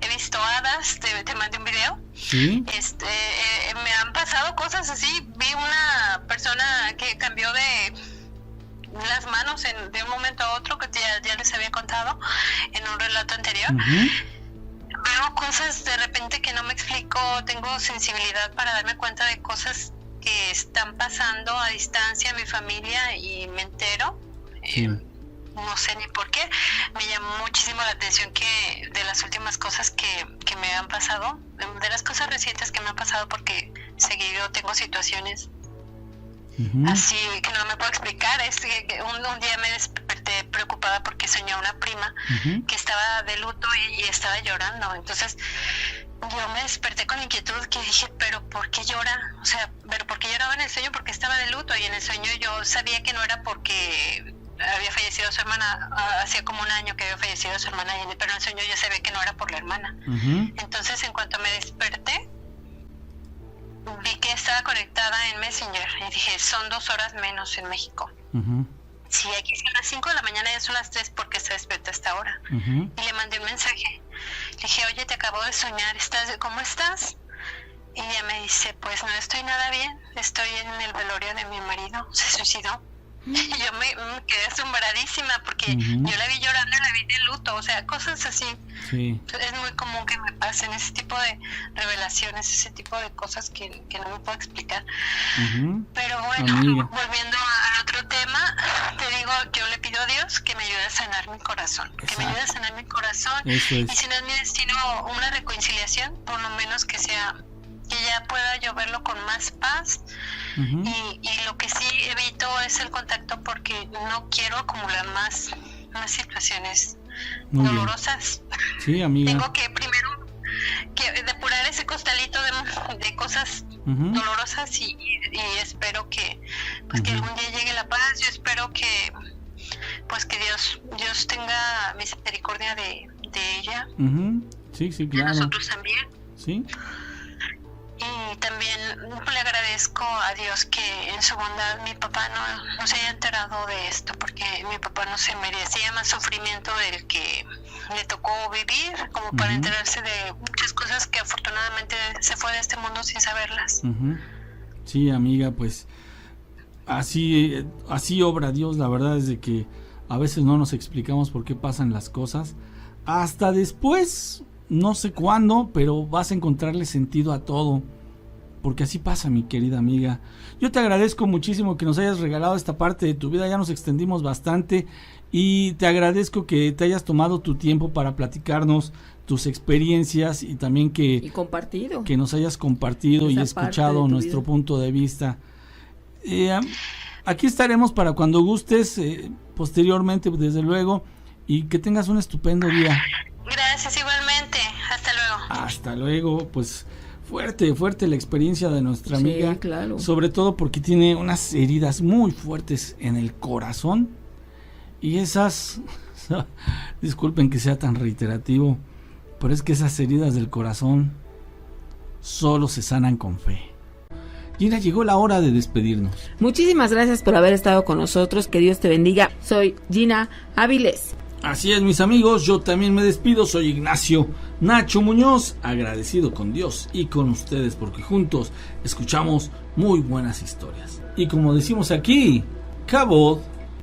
[SPEAKER 5] He visto hadas, te mandé un video. Me han pasado cosas así. Vi una persona que cambió de las manos de un momento a otro, que ya les había contado en un relato anterior. Veo cosas de repente que no me explico. Tengo sensibilidad para darme cuenta de cosas que están pasando a distancia en mi familia, y me entero. No sé ni por qué. Me llamó muchísimo la atención que de las últimas cosas que me han pasado, de las cosas recientes que me han pasado, porque seguido tengo situaciones así que no me puedo explicar. Un día me desperté preocupada porque soñé a una prima que estaba de luto y estaba llorando. Entonces yo me desperté con inquietud, que dije, pero ¿por qué llora? O sea, ¿pero por qué lloraba en el sueño? Porque estaba de luto, y en el sueño yo sabía que no era porque había fallecido su hermana. Hacía como un año que había fallecido su hermana, pero en el sueño yo sabía que no era por la hermana. Entonces, en cuanto me desperté, vi que estaba conectada en Messenger y dije, son 2 horas menos en México. Sí, aquí son las 5 de la mañana, ya son las 3 porque se despierta a esta hora. Y le mandé un mensaje. Le dije, oye, te acabo de soñar, ¿cómo estás? Y ella me dice, pues no estoy nada bien, estoy en el velorio de mi marido, se suicidó. Y yo me quedé asombradísima, porque yo la vi llorando y la vi de luto, o sea, cosas así. Es muy común que me pasen ese tipo de revelaciones, ese tipo de cosas que no me puedo explicar. Pero bueno, volviendo al otro tema, te digo, yo le pido a Dios que me ayude a sanar mi corazón, que me ayude a sanar mi corazón. Y si no es mi destino una reconciliación, por lo menos que ya pueda yo verlo con más paz. Y lo que sí evito es el contacto, porque no quiero acumular más situaciones dolorosas.
[SPEAKER 2] Sí, amiga.
[SPEAKER 5] Tengo que primero depurar ese costalito de cosas dolorosas, y espero que que algún día llegue la paz. Yo espero que Dios tenga misericordia de ella.
[SPEAKER 2] Sí, claro.
[SPEAKER 5] De nosotros también.
[SPEAKER 2] Sí.
[SPEAKER 5] Y también le agradezco a Dios que en su bondad mi papá no se haya enterado de esto, porque mi papá no se merecía más sufrimiento del que le tocó vivir, como para enterarse de muchas cosas que afortunadamente se fue de este mundo sin saberlas.
[SPEAKER 2] Sí, amiga, pues así obra Dios. La verdad es de que a veces no nos explicamos por qué pasan las cosas. Hasta después, no sé cuándo, pero vas a encontrarle sentido a todo. Porque así pasa, mi querida amiga. Yo te agradezco muchísimo que nos hayas regalado esta parte de tu vida. Ya nos extendimos bastante. Y te agradezco que te hayas tomado tu tiempo para platicarnos tus experiencias y también que nos hayas compartido y escuchado nuestro punto de vista. Aquí estaremos para cuando gustes, posteriormente, desde luego, y que tengas un estupendo día.
[SPEAKER 5] Gracias, igualmente. Hasta luego.
[SPEAKER 2] Hasta luego. Pues fuerte la experiencia de nuestra amiga.
[SPEAKER 1] Claro.
[SPEAKER 2] Sobre todo porque tiene unas heridas muy fuertes en el corazón. Y esas, disculpen que sea tan reiterativo, pero es que esas heridas del corazón solo se sanan con fe. Gina, llegó la hora de despedirnos.
[SPEAKER 1] Muchísimas gracias por haber estado con nosotros. Que Dios te bendiga. Soy Gina Áviles.
[SPEAKER 2] Así es, mis amigos, yo también me despido. Soy Ignacio Nacho Muñoz, agradecido con Dios y con ustedes porque juntos escuchamos muy buenas historias. Y como decimos aquí, Cabot.